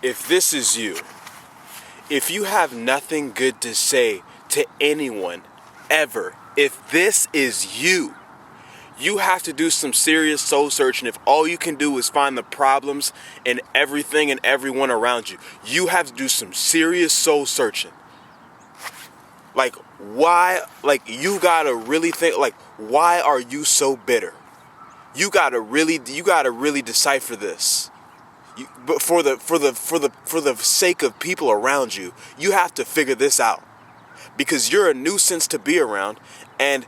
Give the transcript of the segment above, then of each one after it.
If this is you, if you have nothing good to say to anyone ever, if this is you, you have to do some serious soul searching. If all you can do is find the problems in everything and everyone around you, you have to do some serious soul searching. Like, why? Like, you gotta really think, like, why are you so bitter? You gotta really decipher this. But for the sake of people around you, you have to figure this out, because you're a nuisance to be around, and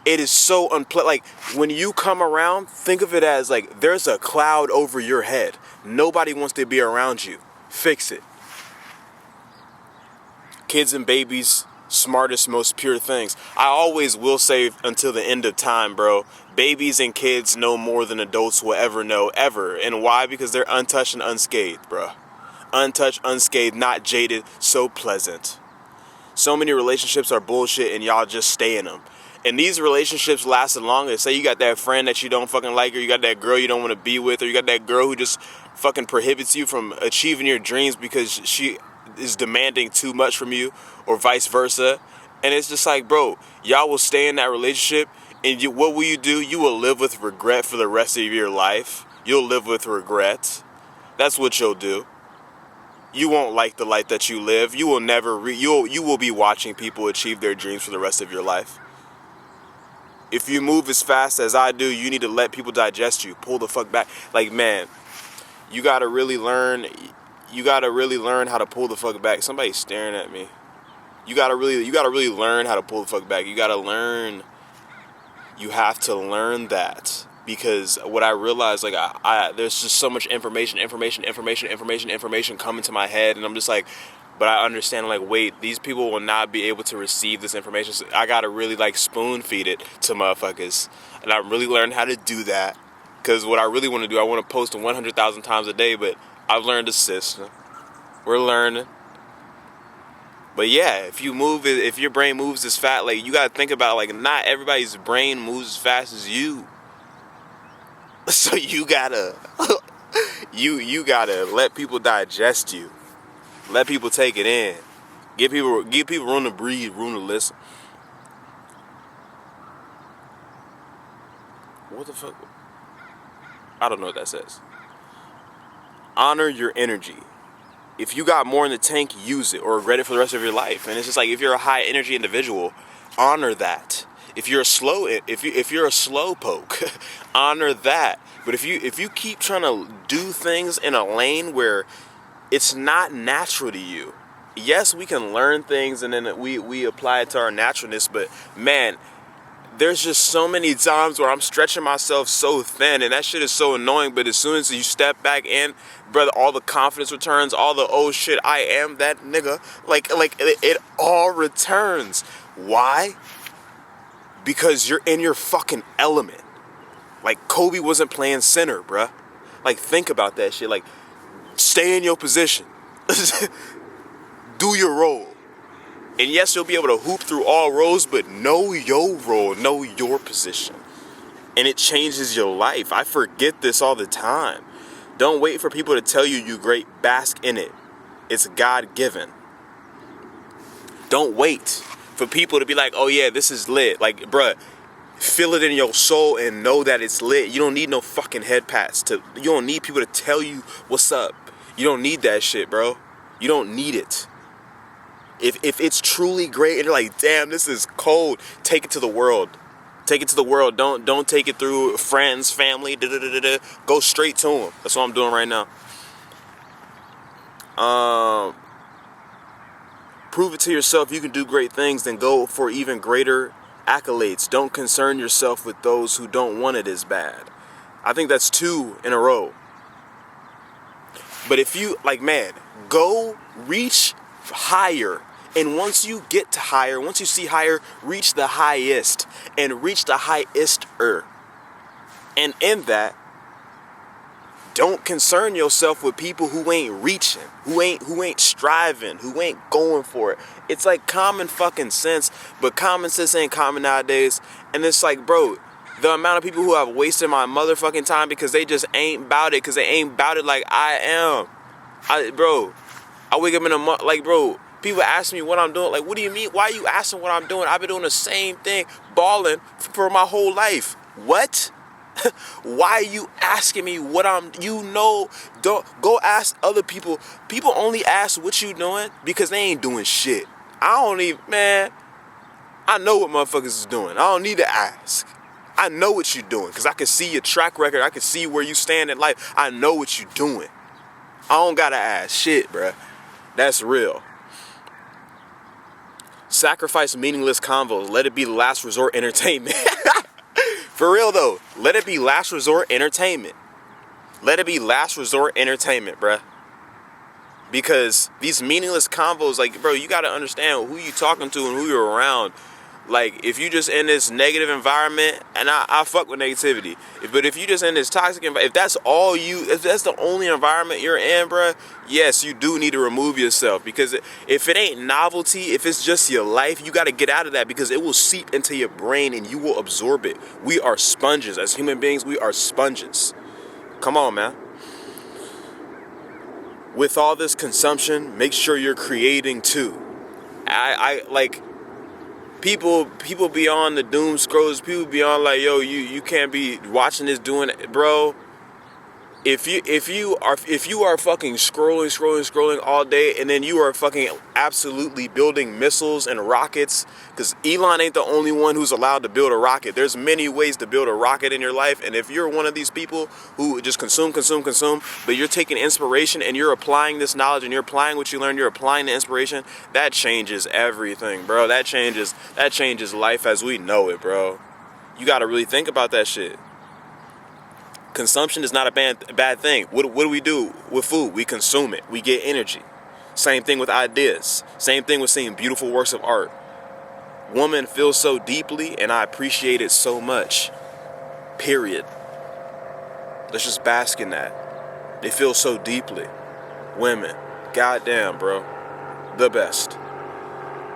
it is so unpleasant. Like, when you come around, think of it as like there's a cloud over your head. Nobody wants to be around you. Fix it. Kids and babies, smartest, most pure things. I always will say until the end of time, bro. Babies and kids know more than adults will ever know, ever. And why? Because they're untouched and unscathed, bro. Untouched, unscathed, not jaded, so pleasant. So many relationships are bullshit and y'all just stay in them. And these relationships lasted longer. Say you got that friend that you don't fucking like, or you got that girl you don't want to be with, or you got that girl who just fucking prohibits you from achieving your dreams because she is demanding too much from you, or vice versa. And it's just like, bro, y'all will stay in that relationship, and what will you do? You will live with regret for the rest of your life. You'll live with regret. That's what you'll do. You won't like the life that you live. You will never you will be watching people achieve their dreams for the rest of your life. If you move as fast as I do, you need to let people digest you. Pull the fuck back. Like, man, you gotta really learn how to pull the fuck back. Somebody's staring at me. You gotta really learn how to pull the fuck back. You have to learn that. Because what I realized, like, there's just so much information coming to my head, and I'm just like, but I understand, like, wait, these people will not be able to receive this information, so I gotta really, like, spoon feed it to motherfuckers, and I'm really learning how to do that, because what I really want to do, I want to post 100,000 times a day, but I've learned a system. We're learning. But yeah, if your brain moves as fast, like, you gotta think about, like, not everybody's brain moves as fast as you. So you gotta you gotta let people digest you. Let people take it in. Give people room to breathe, room to listen. What the fuck? I don't know what that says. Honor your energy. If you got more in the tank, use it or regret it for the rest of your life. And it's just like, if you're a high energy individual, honor that. If you're a slow poke, honor that. But if you keep trying to do things in a lane where it's not natural to you, yes, we can learn things and then we apply it to our naturalness. But man, there's just so many times where I'm stretching myself so thin, and that shit is so annoying. But as soon as you step back in, brother, all the confidence returns, all the, oh shit, I am that nigga. Like it all returns. Why? Because you're in your fucking element. Like, Kobe wasn't playing center, bruh. Like, think about that shit. Like, stay in your position. Do your role. And yes, you'll be able to hoop through all roles, but know your role, know your position. And it changes your life. I forget this all the time. Don't wait for people to tell you great. Bask in it. It's God-given. Don't wait for people to be like, oh yeah, this is lit. Like, bruh, feel it in your soul and know that it's lit. You don't need no fucking head pats. You don't need people to tell you what's up. You don't need that shit, bro. You don't need it. If it's truly great and you're like, damn, this is cold, take it to the world. Take it to the world. Don't take it through friends, family, Go straight to them. That's what I'm doing right now. Prove it to yourself you can do great things, then go for even greater accolades. Don't concern yourself with those who don't want it as bad. I think that's 2 in a row. But if you, like, man, go reach higher. And once you get to higher, once you see higher, reach the highest. And reach the highester. And in that, don't concern yourself with people who ain't reaching, who ain't striving, who ain't going for it. It's like common fucking sense, but common sense ain't common nowadays. And it's like, bro, the amount of people who have wasted my motherfucking time because they just ain't about it, because they ain't about it like I am. I wake up in a month, like, bro, people ask me what I'm doing. Like, what do you mean? Why are you asking what I'm doing? I've been doing the same thing, balling for my whole life. What? Why are you asking me what don't go ask other people. People only ask what you doing because they ain't doing shit. I know what motherfuckers is doing. I don't need to ask. I know what you're doing because I can see your track record. I can see where you stand in life. I know what you're doing. I don't gotta ask shit, bruh. That's real. Sacrifice meaningless convos. Let it be last resort entertainment. For real though, let it be last resort entertainment. Let it be last resort entertainment, bruh. Because these meaningless convos, like, bro, you gotta understand who you talking to and who you're around. Like, if you just in this negative environment, and I fuck with negativity, but if you just in this toxic environment, if that's the only environment you're in, bruh, yes, you do need to remove yourself. Because if it ain't novelty, if it's just your life, you got to get out of that because it will seep into your brain and you will absorb it. We are sponges. As human beings, we are sponges. Come on, man. With all this consumption, make sure you're creating too. I like... People be on the doom scrolls. People be on like, yo, you can't be watching this, doing it, bro. If you are fucking scrolling all day, and then you are fucking absolutely building missiles and rockets, because Elon ain't the only one who's allowed to build a rocket. There's many ways to build a rocket in your life, and if you're one of these people who just consume, but you're taking inspiration and you're applying this knowledge and you're applying what you learned, you're applying the inspiration, that changes everything, bro. That changes life as we know it, bro. You got to really think about that shit. Consumption is not a bad thing. What do we do with food? We consume it. We get energy. Same thing with ideas. Same thing with seeing beautiful works of art. Woman feels so deeply, and I appreciate it so much. Period. Let's just bask in that. They feel so deeply. Women. Goddamn, bro. The best.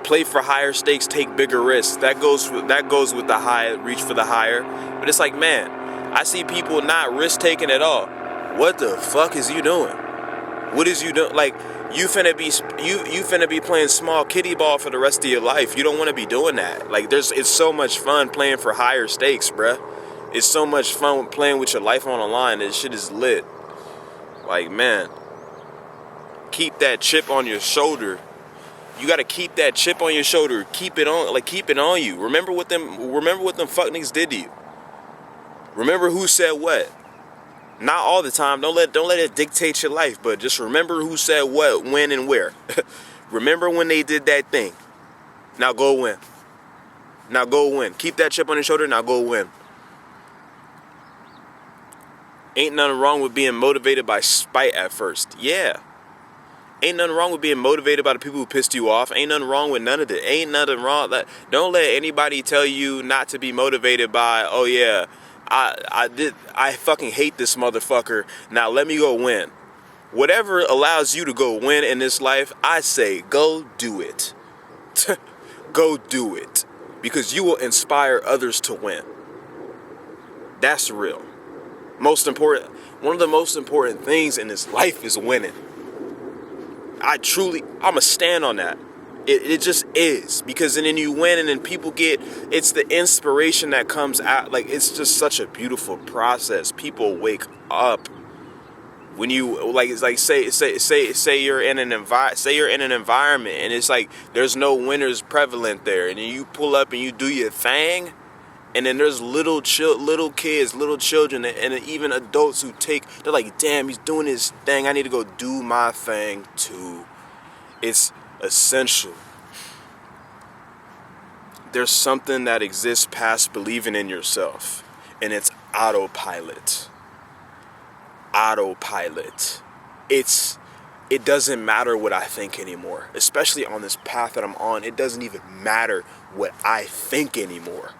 Play for higher stakes, take bigger risks. That goes with the high, reach for the higher. But it's like, man, I see people not risk taking at all. What the fuck is you doing? What is you doing? Like, you finna be playing small kiddie ball for the rest of your life. You don't want to be doing that. Like, it's so much fun playing for higher stakes, bruh. It's so much fun playing with your life on the line. This shit is lit. Like, man, keep that chip on your shoulder. You gotta keep that chip on your shoulder. Keep it on you. Remember what them fuck niggas did to you. Remember who said what. Not all the time. Don't let it dictate your life, but just remember who said what, when, and where. Remember when they did that thing. Now go win. Keep that chip on your shoulder. Now go win. Ain't nothing wrong with being motivated by spite at first. Yeah. Ain't nothing wrong with being motivated by the people who pissed you off. Ain't nothing wrong with none of it. Ain't nothing wrong. Don't let anybody tell you not to be motivated by, oh yeah, I fucking hate this motherfucker. Now let me go win. Whatever allows you to go win in this life, I say go do it. Go do it. Because you will inspire others to win. That's real. One of the most important things in this life is winning. I'ma stand on that. It just is. Because then you win and then people it's the inspiration that comes out. Like, it's just such a beautiful process. People wake up when you, like, it's like, say you're in an environment and it's like, there's no winners prevalent there. And then you pull up and you do your thing. And then there's little kids, little children, and even adults they're like, damn, he's doing his thing. I need to go do my thing too. It's essential. There's something that exists past believing in yourself, and it's autopilot. It doesn't matter what I think anymore, especially on this path that I'm on. It doesn't even matter what I think anymore.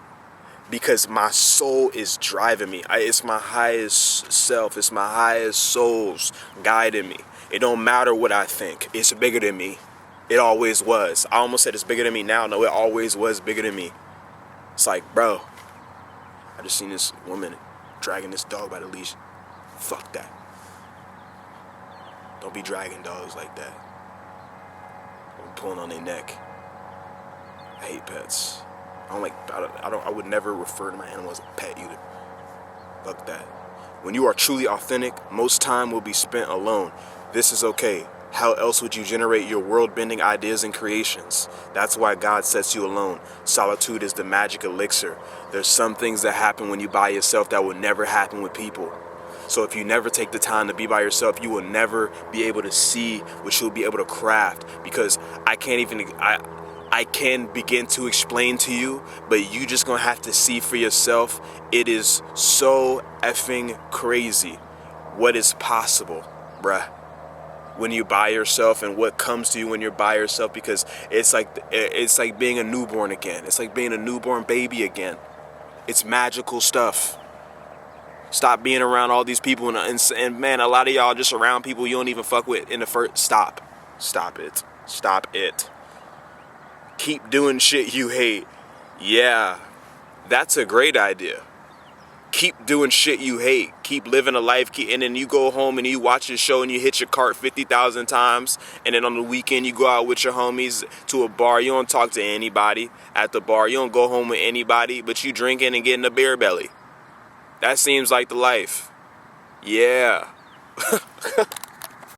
Because my soul is driving me. It's my highest self. It's my highest souls guiding me. It don't matter what I think. It's bigger than me. It always was. I almost said it's bigger than me now. No, it always was bigger than me. It's like, bro, I just seen this woman dragging this dog by the leash. Fuck that. Don't be dragging dogs like that. Don't be pulling on their neck. I hate pets. I would never refer to my animal as a pet either. Fuck that. When you are truly authentic, most time will be spent alone. This is okay. How else would you generate your world-bending ideas and creations? That's why God sets you alone. Solitude is the magic elixir. There's some things that happen when you by yourself that will never happen with people. So if you never take the time to be by yourself, you will never be able to see what you'll be able to craft. Because I can begin to explain to you, but you just gonna have to see for yourself. It is so effing crazy what is possible, bruh, when you by yourself, and what comes to you when you're by yourself, because it's like being a newborn again. It's like being a newborn baby again. It's magical stuff. Stop being around all these people, and man, a lot of y'all just around people you don't even fuck with in the first. Stop it. Keep doing shit you hate. Yeah, that's a great idea. Keep doing shit you hate. Keep living a life. And then you go home and you watch your show and you hit your cart 50,000 times. And then on the weekend you go out with your homies to a bar. You don't talk to anybody at the bar. You don't go home with anybody, but you drinking and getting a beer belly. That seems like the life. Yeah.